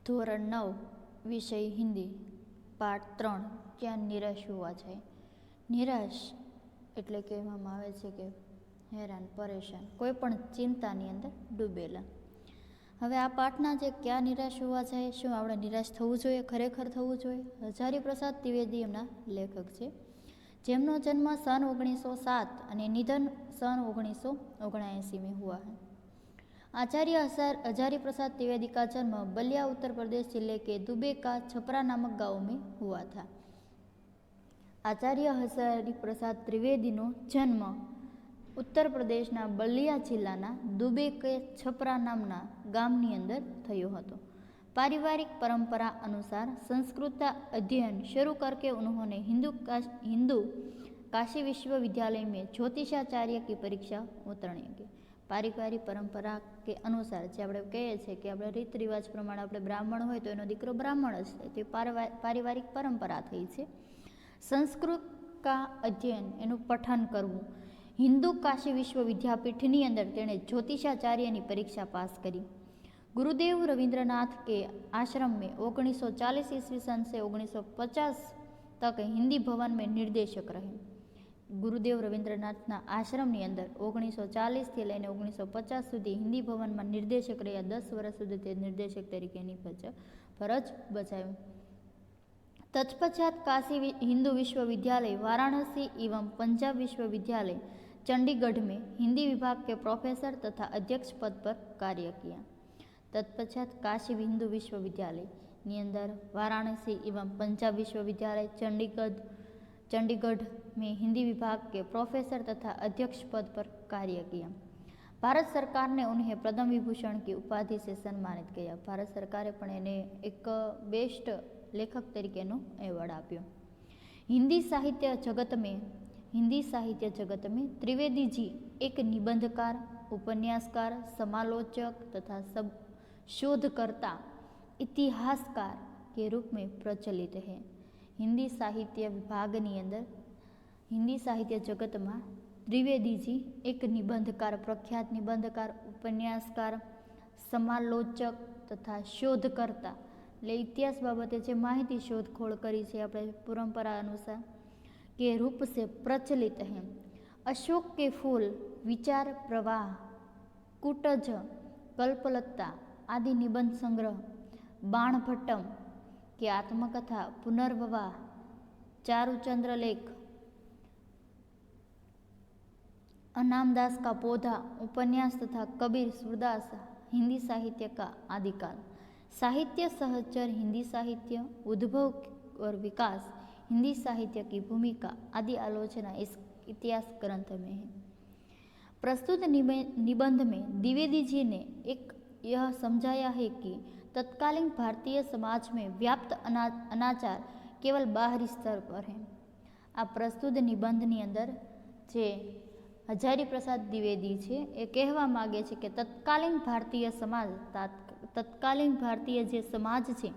ધોરણ 9 વિષય હિન્દી પાઠ 3 ક્યાં નિરાશ હોવા જાય. નિરાશ એટલે કહેવામાં આવે છે કે હેરાન પરેશાન, કોઈ પણ ચિંતાની અંદર ડૂબેલા. હવે આ પાઠના જે ક્યાં નિરાશ હોવા જાય, શું આપણે નિરાશ થવું જોઈએ, ખરેખર થવું જોઈએ? હજારી પ્રસાદ દ્વિવેદી એમના લેખક છે, જેમનો જન્મ સન 1907 અને નિધન સન 1979 में हुआ है. आचार्य हजारी प्रसाद द्विवेदी का जन्म बलिया उत्तर प्रदेश जिले के दुबे का छपरा नामक गांव में हुआ था. आचार्य हजारी प्रसाद द्विवेदीનો જન્મ ઉત્તર પ્રદેશના બલિયા જિલ્લાના દુબે કે છપરા નામના ગામની અંદર થયો હતો. पारिवारिक परंपरा अनुसार संस्कृत अध्ययन शुरू करके उन्होंने हिंदू काशी विश्वविद्यालय में ज्योतिषाचार्य की परीक्षा उतरने की. પારિવારિક પરંપરા કે અનુસાર જે આપણે કહીએ છીએ કે આપણે રીત રિવાજ પ્રમાણે આપણે બ્રાહ્મણ હોય તો એનો દીકરો બ્રાહ્મણ જ થાય, તે પારિવારિક પરંપરા થઈ છે. સંસ્કૃત કા અધ્યયન એનું પઠન કરવું. હિન્દુ કાશી વિશ્વ વિદ્યાપીઠની અંદર તેણે જ્યોતિષાચાર્યની પરીક્ષા પાસ કરી. गुरुदेव रविंद्रनाथ के आश्रम में 1940 ईस्वी सन से 1950 तक हिंदी भवन में निर्देशक रहे. गुरुदेव रविंद्रनाथના આશ્રમની અંદર 1940થી લઈને 1950 સુધી હિન્દી ભવનમાં નિર્દેશક રહ્યા. 10 વર્ષ સુધી તે નિર્દેશક તરીકેની ફરજ બજાવી. तत्पश्चात काशी हिंदू विश्वविद्यालय वाराणसी एवं पंजाब विश्वविद्यालय चंडीगढ़ में हिंदी विभाग के प्रोफेसर तथा अध्यक्ष पद पर कार्य किया. तत्पश्चात काशी हिंदू विश्वविद्यालयની અંદર वाराणसी एवं पंजाब विश्वविद्यालय चंडीगढ़ में हिंदी विभाग के प्रोफेसर तथा अध्यक्ष पद पर कार्य किया. भारत सरकार ने उन्हें पद्म विभूषण की उपाधि से सम्मानित किया. भारत सरकारे पण એને એક બેસ્ટ લેખક તરીકેનો એવોર્ડ આપ્યો. हिंदी साहित्य जगत में त्रिवेदी जी एक निबंधकार, उपन्यासकार, समालोचक तथा शोधकर्ता, इतिहासकार के रूप में प्रचलित है. हिंदी साहित्य विभागनी अंदर हिंदी साहित्य जगत में त्रिवेदी जी एक निबंधकार, प्रख्यात निबंधकार, उपन्यासकार, समालोचक तथा शोधकर्ता એટલે ઇતિહાસ બાબતે જે માહિતી શોધખોળ કરી છે આપણે પરંપરા અનુસાર के रूप से प्रचलित है. अशोक के फूल, विचार प्रवाह, कुटज, कल्पलता आदि निबंध संग्रह, बाणभट्टम की आत्मकथा, पुनर्विवाह, चारुचंद्र लेख, अनामदास का पौधा, उपन्यास तथा कबीर सूरदास हिंदी साहित्य का आदिकाल. साहित्य सहचर हिंदी साहित्य, उद्भव और विकास, हिंदी साहित्य की भूमिका आदि आलोचना इस इतिहास ग्रंथ में है. प्रस्तुत निबंध में द्विवेदी जी ने यह समझाया है कि तत्कालीन भारतीय समाज में व्याप्त अनाचार केवल बाहरी स्तर पर है. आ प्रस्तुत निबंधनी अंदर जे हजारी प्रसाद द्विवेदी છે એ કહેવા માગે છે કે તત્કાલીન ભારતીય જે સમાજ છે,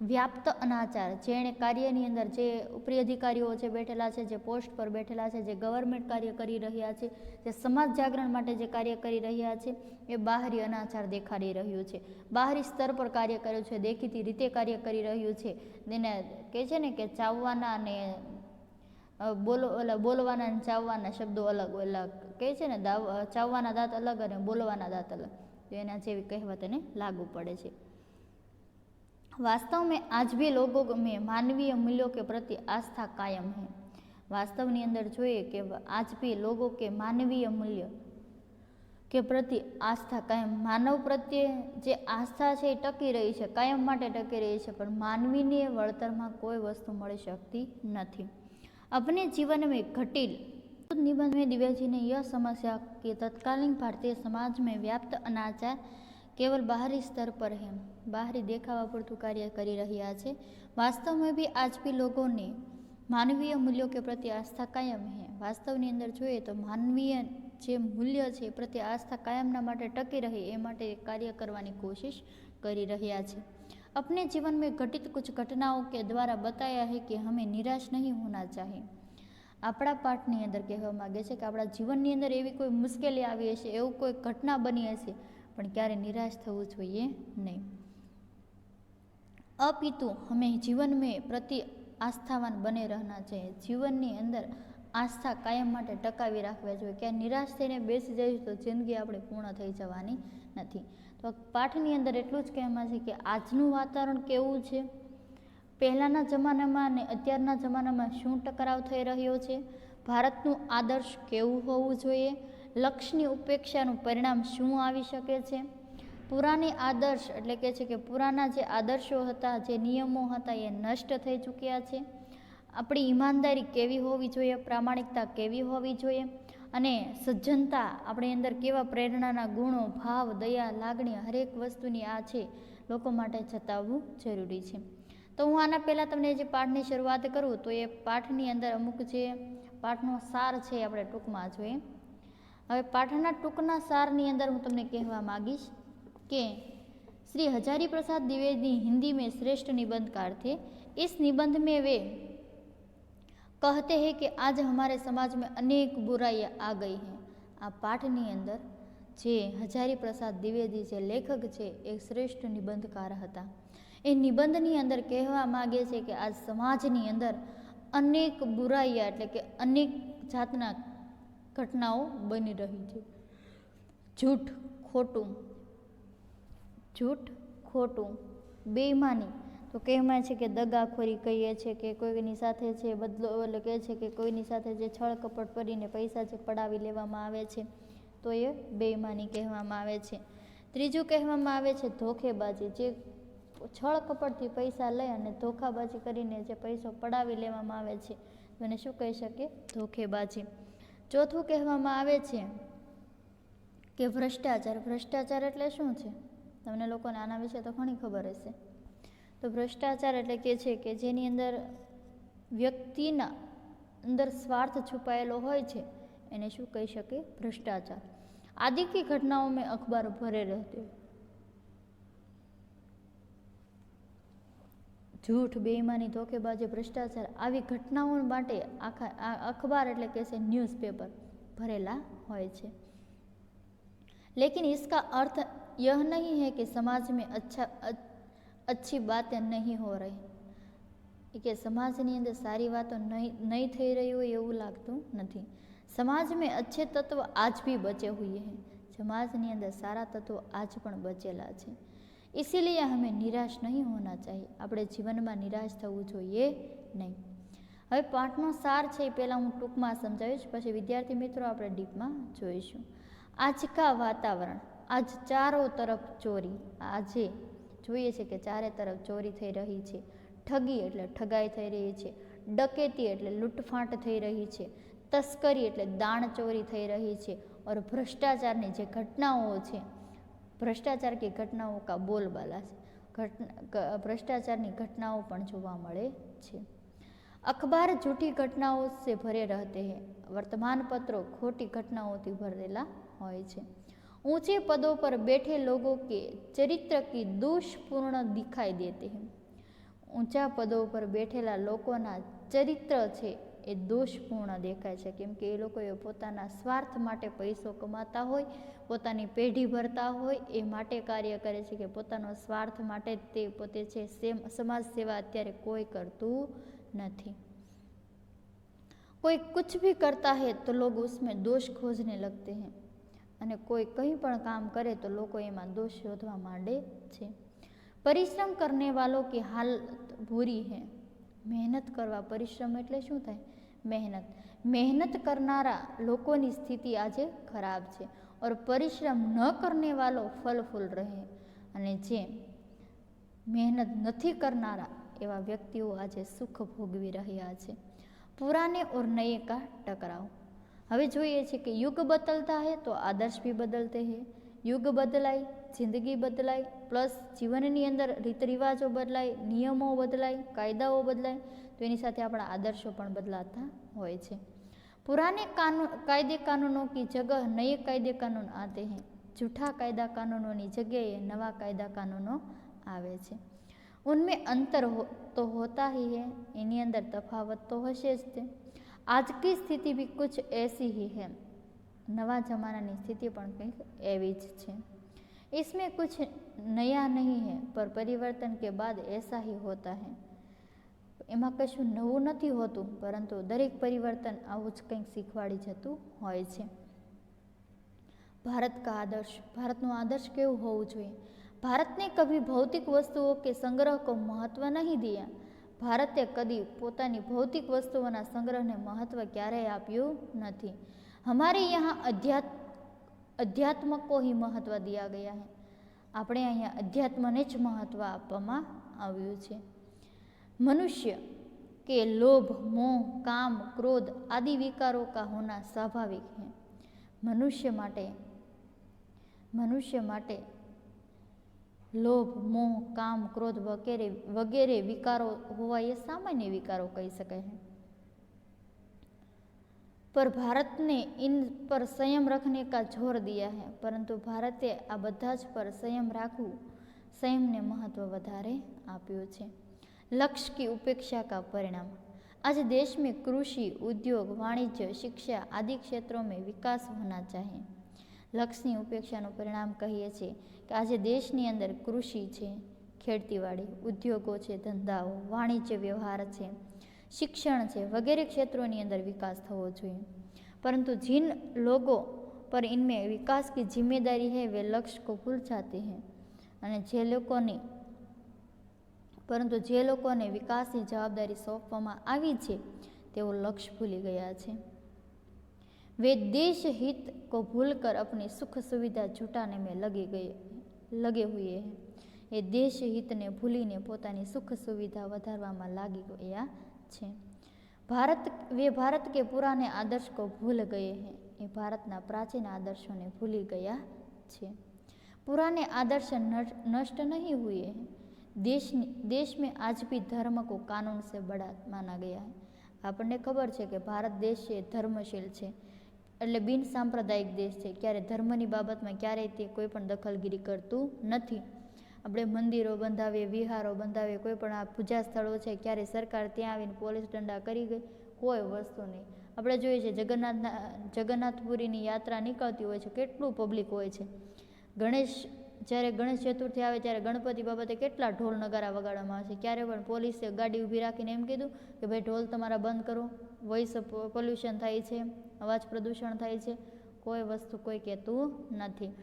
વ્યાપ્ત અનાચાર, જેણે કાર્યની અંદર જે ઉપરી અધિકારીઓ છે બેઠેલા છે, જે પોસ્ટ પર બેઠેલા છે, જે ગવર્મેન્ટ કાર્ય કરી રહ્યા છે, જે સમાજ જાગરણ માટે જે કાર્ય કરી રહ્યા છે, એ બહારી અનાચાર દેખાડી રહ્યું છે, બહારી સ્તર પર કાર્ય કર્યું છે, દેખીતી રીતે કાર્ય કરી રહ્યું છે. એને કહે છે ને કે ચાવવાના અને બોલવાના અને ચાવવાના શબ્દો અલગ, ઓલા કહે છે ને ચાવવાના દાંત અલગ અને બોલવાના દાંત અલગ, તો એના જેવી કહેવત એને લાગુ પડે છે. वास्तव में आज भी लोगों में मानवीय मूल्यों के प्रति आस्था कायम है. वास्तवनी अंदर જોઈએ કે आज भी लोगों के मानवीय मूल्य के प्रति आस्था कायम, मानव प्रत्ये જે આસ્થા છે એ ટકી રહી છે, કાયમ માટે ટકી રહી છે, પણ માનવીને વળતરમાં કોઈ વસ્તુ મળી શકતી નથી. अपने जीवन में घटिल निबंध में द्विवेदी ने यह समस्या कि तत्कालीन भारतीय समाज में व्याप्त अनाचार केवल बाहरी स्तर पर है, बाहरी देखावा पूरતું કાર્ય કરી રહ્યા છે. वास्तव में भी आज भी लोगों ने मानवीय मूल्यों के प्रति आस्था कायम है. वास्तवની અંદર જોઈએ તો માનવીય જે મૂલ્ય છે એ પ્રત્યે આસ્થા કાયમના માટે ટકી રહે એ માટે કાર્ય કરવાની કોશિશ કરી રહ્યા છે. अपने जीवन में घटित कुछ घटनाओं के द्वारा बताया है कि हमें निराश नहीं होना चाहिए. આપણા પાઠની અંદર કહેવા માગે છે કે આપણા જીવનની અંદર એવી કોઈ મુશ્કેલી આવી હશે, એવું કોઈ ઘટના બની હશે, પણ ક્યારે નિરાશ થવું જોઈએ નહીં. अपितु हमें जीवन में प्रति आस्थावान बने रहना चाहिए। जीवनની અંદર આસ્થા કાયમ માટે ટકાવી રાખવી જોઈએ। કે નિરાશ થઈને બેસી જઈશું તો જિંદગી આપણી પૂર્ણ થઈ જવાની નથી। તો પાઠની અંદર એટલું જ કહેવામાં છે કે આજનું વાતાવરણ કેવું છે, પહેલાંના જમાનામાં અને અત્યારના જમાનામાં શું ટકરાવ થઈ રહ્યો છે, ભારતનું આદર્શ કેવું હોવું જોઈએ, લક્ષ્યની ઉપેક્ષાનું પરિણામ શું આવી શકે છે, પુરાની આદર્શ એટલે કે છે કે પુરાના જે આદર્શો હતા, જે નિયમો હતા એ નષ્ટ થઈ ચૂક્યા છે, આપણી ઈમાનદારી કેવી હોવી જોઈએ, પ્રામાણિકતા કેવી હોવી જોઈએ અને સજ્જનતા આપણી અંદર કેવા પ્રેરણાના ગુણો, ભાવ, દયા, લાગણી હરેક વસ્તુની આ છે લોકો માટે જતાવવું જરૂરી છે। તો હું આના પહેલાં તમને જે પાઠની શરૂઆત કરું તો એ પાઠની અંદર અમુક જે પાઠનો સાર છે એ આપણે ટૂંકમાં જોઈએ। હવે પાઠના ટૂંકના સારની અંદર હું તમને કહેવા માગીશ कि श्री हजारी प्रसाद द्विवेदी हिंदी में श्रेष्ठ निबंधकार थे। इस निबंध में वे कहते हैं कि आज हमारे समाज में अनेक बुराइयां आ गई हैं। आ पाठनी अंदर जे हजारी प्रसाद द्विवेदी जे लेखक है एक श्रेष्ठ निबंधकार हता। ए निबंधनी अंदर कहवा मागे छे कि आज समाजनी अंदर अनेक बुराइयां એટલે કે અનેક જાતના ઘટનાઓ બની રહી છે। જૂઠ ખોટું બેઈમાની તો કહેવાય છે કે દગાખોરી કહીએ છીએ કે કોઈની સાથે છે બદલો એટલે કહે છે કે કોઈની સાથે જે છળ કપટ કરીને પૈસા જે પડાવી લેવામાં આવે છે તો એ બેઈમાની કહેવામાં આવે છે। ત્રીજું કહેવામાં આવે છે ધોખેબાજી, જે છળ કપટથી પૈસા લઈ અને ધોખાબાજી કરીને જે પૈસો પડાવી લેવામાં આવે છે તો એને શું કહી શકીએ? ધોખેબાજી। ચોથું કહેવામાં આવે છે કે ભ્રષ્ટાચાર। ભ્રષ્ટાચાર એટલે શું છે? તમને લોકોને આના વિશે તો ઘણી ખબર હશે। તો ભ્રષ્ટાચાર એટલે કે છે કે જેની અંદર વ્યક્તિના અંદર સ્વાર્થ છુપાયેલો હોય છે એને શું કહી શકે? ભ્રષ્ટાચાર। आदि की घटनाओं में अखबार भरे रहते हैं। झूठ, बेईमानी, धोखेबाजी, भ्रष्टाचार આવી ઘટનાઓ માટે આખા અખબાર એટલે કે છે ન્યૂઝપેપર ભરેલા હોય છે। लेकिन इसका अर्थ यह नहीं है कि समाज में अच्छी बातें नहीं हो रही कि समाजની અંદર સારી વાતો नहीं થઈ રહી હોય એવું લાગતું નથી। समाज में अच्छे तत्व आज भी बचे हुए हैं। समाजની અંદર સારા તત્વો આજ પણ બચેલા છે। इसीलिए हमें निराश नहीं होना चाहिए। આપણે જીવનમાં નિરાશ થવું જોઈએ નહીં। હવે પાઠનો સાર છે એ પહેલાં હું ટૂંકમાં સમજાવીશ, પછી વિદ્યાર્થી મિત્રો આપણે ડીપમાં જોઈશું। आज का वातावरण, आज चारों तरफ ચોરી, આજે જોઈએ છે કે ચારે તરફ ચોરી થઈ રહી છે, ઠગી એટલે ઠગાઈ થઈ રહી છે, ડકેતી એટલે લૂંટફાટ થઈ રહી છે, તસ્કરી એટલે દાણચોરી થઈ રહી છે और ભ્રષ્ટાચારની જે ઘટનાઓ છે, ભ્રષ્ટાચાર की घटनाओं का बोलबाला છે, ભ્રષ્ટાચારની ઘટનાઓ પણ જોવા મળે છે। अखबार झूठी घटनाओं से भरे रहते हैं। वर्तमान पत्रों खोटी घटनाओं भरेला होय छे। ऊंचे पदों पर बैठे लोगों के चरित्र की दोषपूर्ण दिखाई देते हैं। ऊंचा पदों पर बैठेला लोकोना चरित्र छे ए दोषपूर्ण देखाय छे, केम के ए लोकोए पोताना स्वार्थ माटे पैसो कमाता होय, पोतानी पेढ़ी भरता होय ए माटे कार्य करे छे के पोतानो स्वार्थ माटे ते पोते छे। समाज सेवा अत्यारे कोई करतुं नहीं। कोई कुछ भी करता है तो लोग उसमें दोष खोजने लगते हैं અને કોઈ કંઈ પણ કામ કરે તો લોકો એમાં દોષ શોધવા માંડે છે। પરિશ્રમ करने वालों की हालत बुरी है। મહેનત કરવા, પરિશ્રમ એટલે શું થાય? મહેનત। મહેનત કરનારા લોકોની સ્થિતિ આજે ખરાબ છે और परिश्रम न करने वालों फलफूल रहे। અને જે મહેનત નથી કરનારા એવા વ્યક્તિઓ આજે સુખ ભોગવી રહ્યા છે। पुराने और नए का टकराव। હવે જોઈએ છે કે યુગ બદલતા है तो आदर्श भी बदलते हैं। युग बदलाय, जिंदगी बदलाय, प्लस जीवननी अंदर रीत रिवाजों बदलाय, नियमों बदलाय, कायदाओं बदलाय तो एनी साथे आपणा आदर्शों पण बदलाता होय छे। पुराने कायदे कानूनों की जगह नए कायदे कानून आते हैं। झूठा कायदा कानूनों की जगह नवा कायदा कानूनों आवे छे। उनमें अंतर तो होता ही है, इन्हीं अंदर तफावत तो हशे ज। आज की स्थिति भी कुछ ऐसी ही है। नवा जमाना की स्थिति पण कंईक एवी ज छे। इसमें कुछ नया नहीं है, पर परिवर्तन के बाद ऐसा ही होता है। એમાં કશું નવું નથી હોતું, પરંતુ દરેક પરિવર્તન આવું જ કંઈક શીખવાડી જતું હોય છે। भारत का आदर्श, भारतનો आदर्श કેવું હોવું જોઈએ? भारत ने कभी भौतिक वस्तुओं के संग्रह को महत्व नहीं दिया। भारते कदी पोतानी भौतिक वस्तुओं संग्रह ने महत्व क्यारेय आप्યું નથી। हमारे यहाँ अध्यात्म को ही महत्व दिया गया है। આપણે અહીંયા અધ્યાત્મને જ મહત્વ આપવામાં આવ્યું છે। मनुष्य के लोभ, मोह, काम, क्रोध आदि विकारों का होना स्वाभाविक है। मनुष्य माटे लोभ, मोह, काम, क्रोध वगैरह विकारों होवा ये सामान्य विकारों कही सके है। पर भारत ने इन पर संयम रखने का जोर दिया है। परंतु भारते आ बधा ज पर संयम राखवू, संयम ने महत्व वधारे आप्युं छे। लक्ष्य की उपेक्षा का परिणाम। आज देश में कृषि, उद्योग, वाणिज्य, शिक्षा आदि क्षेत्रों में विकास होना चाहिए। लक्ष्य की उपेक्षा परिणाम कहीए छे कि आज देशनी अंदर कृषि है, खेतीवाड़ी, उद्योगों है, धंधाओ, वाणिज्य व्यवहार है, शिक्षण है वगैरह क्षेत्रों की अंदर विकास थवो जोईए। परंतु जिन लोगों पर इनमें विकास की जिम्मेदारी है वे लक्ष्य को भूल जाते हैं। अने जे लोगों ने विकास की जवाबदारी सौंपवामां आवी छे तेओ लक्ष्य भूली गया है। वे देश हित को भूलकर अपनी सुख सुविधा जुटाने में लगे हुए हैं। ये देश हित ने भूलीने पोतानी सुख सुविधा वधारवामां लागी गया छे। वे भारत के पुराने आदर्श को भूल गए हैं। ये भारतना प्राचीन आदर्शों ने भूली गया छे। पुराने आदर्श नष्ट नहीं हुए हैं। देश में आज भी धर्म को कानून से बड़ा माना गया है। आपने खबर है कि भारत देश है धर्मशील है, એટલે બિન સાંપ્રદાયિક દેશ છે। ક્યારે ધર્મની બાબતમાં ક્યારેય તે કોઈ પણ દખલગીરી કરતું નથી। આપણે મંદિરો બંધાવીએ, વિહારો બંધાવીએ, કોઈ પણ આ પૂજા સ્થળો છે, ક્યારે સરકાર ત્યાં આવીને પોલીસ દંડા કરી ગઈ? કોઈ વસ્તુ નહીં। આપણે જોઈએ છે જગન્નાથપુરીની યાત્રા નીકળતી હોય છે, કેટલું પબ્લિક હોય છે। જ્યારે ગણેશ ચતુર્થી આવે ત્યારે ગણપતિ બાબતે કેટલા ઢોલ નગારા વગાડવામાં આવે છે। ક્યારે પણ પોલીસે ગાડી ઊભી રાખીને એમ કીધું કે ભાઈ ઢોલ તમારા બંધ કરો, વોઇસ પોલ્યુશન થાય છે, અવાજ પ્રદૂષણ થાય છે? કોઈ વસ્તુ કોઈ કહેતું નથી।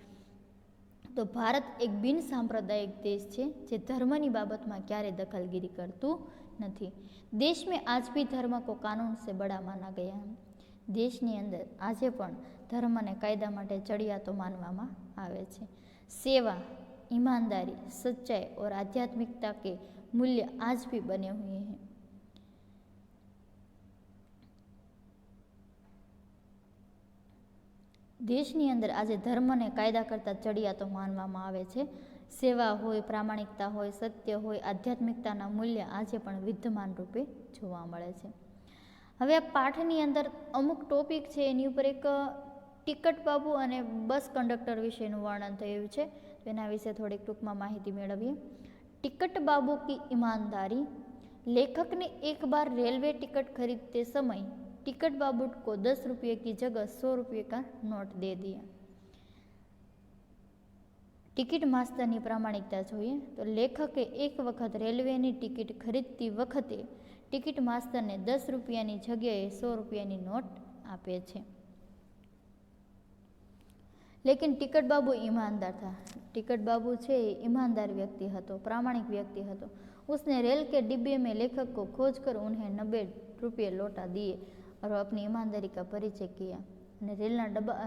તો ભારત એક બિન સાંપ્રદાયિક દેશ છે જે ધર્મની બાબતમાં ક્યારે દખલગીરી કરતું નથી। देश में आज भी धर्म को कानून से बड़ा माना गया है। देशनी अंदर आजे पण धर्म ने कायदा माटे चढ़ियातो मानवामां आवे छे। सेवा, ईमानदारी, सच्चाई और आध्यात्मिकता के मूल्य आज भी बने हुए हैं। देशनी अंदर आज धर्म ने कायदा करता चढ़ियातो मानवामां आवे छे। सेवा होय, प्रामाणिकता होय, सत्य होय, आध्यात्मिकताना मूल्य आज पण विद्यमान रूपे जोवा मळे छे। हवे आ पाठनी अंदर अमुक टॉपिक छे एनी उपर एक टिकट बाबू अने बस कंडक्टर विशेनुं वर्णन थयुं छे, तो एना विषे थोड़ी टूंकमां माहिती मेळवीए। टिकट बाबू की ईमानदारी। लेखक ने एक बार रेलवे टिकट खरीदते समय टिकट बाबू को 10 रुपये की जगह 100 रुपये का नोट दे दिया। टिकट मास्टरनी प्रामाणिकता जोईए तो लेखके एक वखत रेलवेनी टिकट खरीदती वखते टिकट मास्टर ने 10 रुपयानी जग्याए 100 रुपयानी नोट आपे छे। लेकिन टिकट बाबू ईमानदार था। टिकट बाबू छे ईमानदार व्यक्ति हतो, प्रामाणिक व्यक्ति हतो। उसने रेल के डिब्बे में लेखक को खोज कर उन्हें 90 रुपये लौटा दिए और अपनी ईमानदारी का परिचय किया।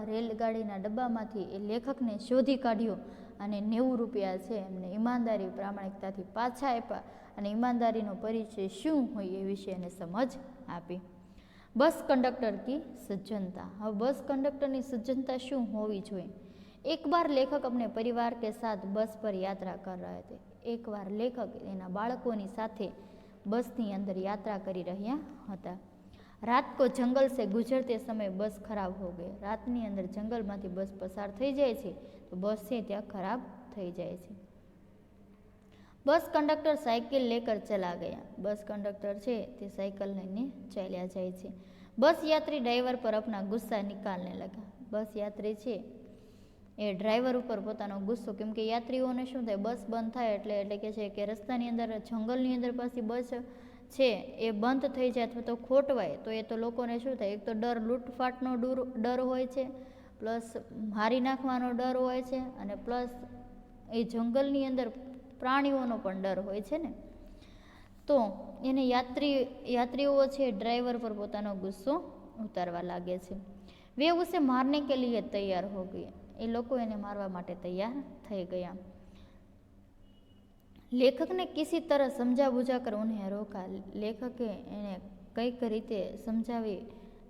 रेलगाड़ीना डब्बामांथी लेखक ने शोधी काढ्यो अने 90 रुपया छे एमने ईमानदारी प्रामाणिकताथी पाछा आप्या अने ईमानदारीनो परिचय शुं होय ए विषे एने समझ आपी। बस कंडक्टर की सज्जनता। अब बस कंडक्टर की सज्जनता शू होवी जोईए? एक बार लेखक अपने परिवार के साथ बस पर यात्रा कर रहे थे। एक बार लेखक एना बाळकोनी साथे बसनी अंदर यात्रा करी रह्या हता। रात को जंगल से गुजरते समय बस खराब हो गई। रातनी अंदर जंगलमांथी बस पसार थई जाय छे तो बस छे त्यां खराब थई जाय छे। बस कंडक्टर साइकिल लेकर चला गया। बस कंडक्टर छे ते साइकिल लईने चाल्या जाय छे। बस यात्री ड्राइवर पर अपना गुस्सा निकालने लगा। बस यात्री छे એ ડ્રાઈવર ઉપર પોતાનો ગુસ્સો, કેમ કે યાત્રીઓને શું થાય, બસ બંધ થાય એટલે કે છે કે રસ્તાની અંદર જંગલની અંદર પાછી બસ છે એ બંધ થઈ જાય અથવા તો ખોટવાય તો એ તો લોકોને શું થાય, એક તો ડર, લૂંટફાટનો ડર હોય છે, પ્લસ મારી નાખવાનો ડર હોય છે, અને પ્લસ એ જંગલની અંદર પ્રાણીઓનો પણ ડર હોય છે ને. તો એને યાત્રીઓ છે ડ્રાઈવર પર પોતાનો ગુસ્સો ઉતારવા લાગે છે. वे उसे मारने के लिए तैयार हो गए, એ લોકો એને મારવા માટે તૈયાર થઈ ગયા. લેખક ને કિસી तरह સમજા બુઝા કર ઉन्हें રોકા, લેખકે એને કંઈક રીતે સમજાવી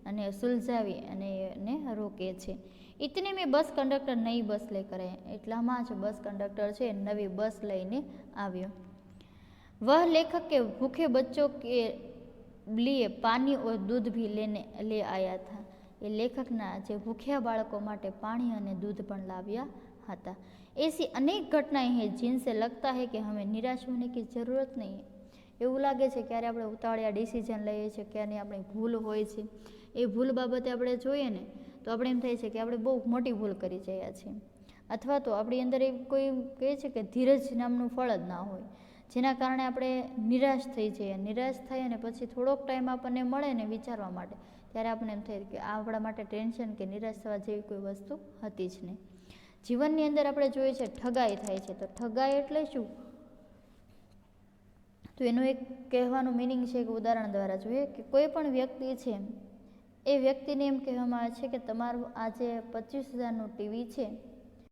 અને સુલઝાવી અને એને રોકે છે. ઇતને મેં બસ કંડક્ટર નઈ બસ લેકર આયા, એટલામાં જ બસ કંડક્ટર છે નવી બસ લઈને આવ્યો. वह लेखक के भूखे बच्चों के लिए पानी और दूध भी ले आया था, એ લેખકના જે ભૂખ્યા બાળકો માટે પાણી અને દૂધ પણ લાવ્યા હતા. ऐसी अनेक घटनाएं हैं जिनसे लगता है कि हमें निराश होने की ज़रूरत नहीं है. એવું લાગે છે ક્યારે આપણે ઉતાવળિયા ડિસિઝન લઈએ છીએ, ક્યારે આપણી ભૂલ હોય છે, એ ભૂલ બાબતે આપણે જોઈએ ને તો આપણે એમ થાય છે કે આપણે બહુ મોટી ભૂલ કરી રહ્યા છીએ, અથવા તો આપણી અંદર એ કોઈ કહે છે કે ધીરજ નામનું ફળ જ ના હોય, જેના કારણે આપણે નિરાશ થઈ જઈએ. નિરાશ થઈ અને પછી થોડોક ટાઈમ આપણને મળે ને વિચારવા માટે, ત્યારે આપણને એમ થાય કે આ આપણા માટે ટેન્શન કે નિરાશ થવા જેવી કોઈ વસ્તુ હતી જ નહીં. જીવનની અંદર આપણે જોઈએ છે ઠગાઈ થાય છે, તો ઠગાઈ એટલે શું, તો એનું એક કહેવાનું મિનિંગ છે, એક ઉદાહરણ દ્વારા જોઈએ કે કોઈ પણ વ્યક્તિ છે એ વ્યક્તિને એમ કહેવામાં આવે છે કે તમારું આ જે 25,000નું ટીવી છે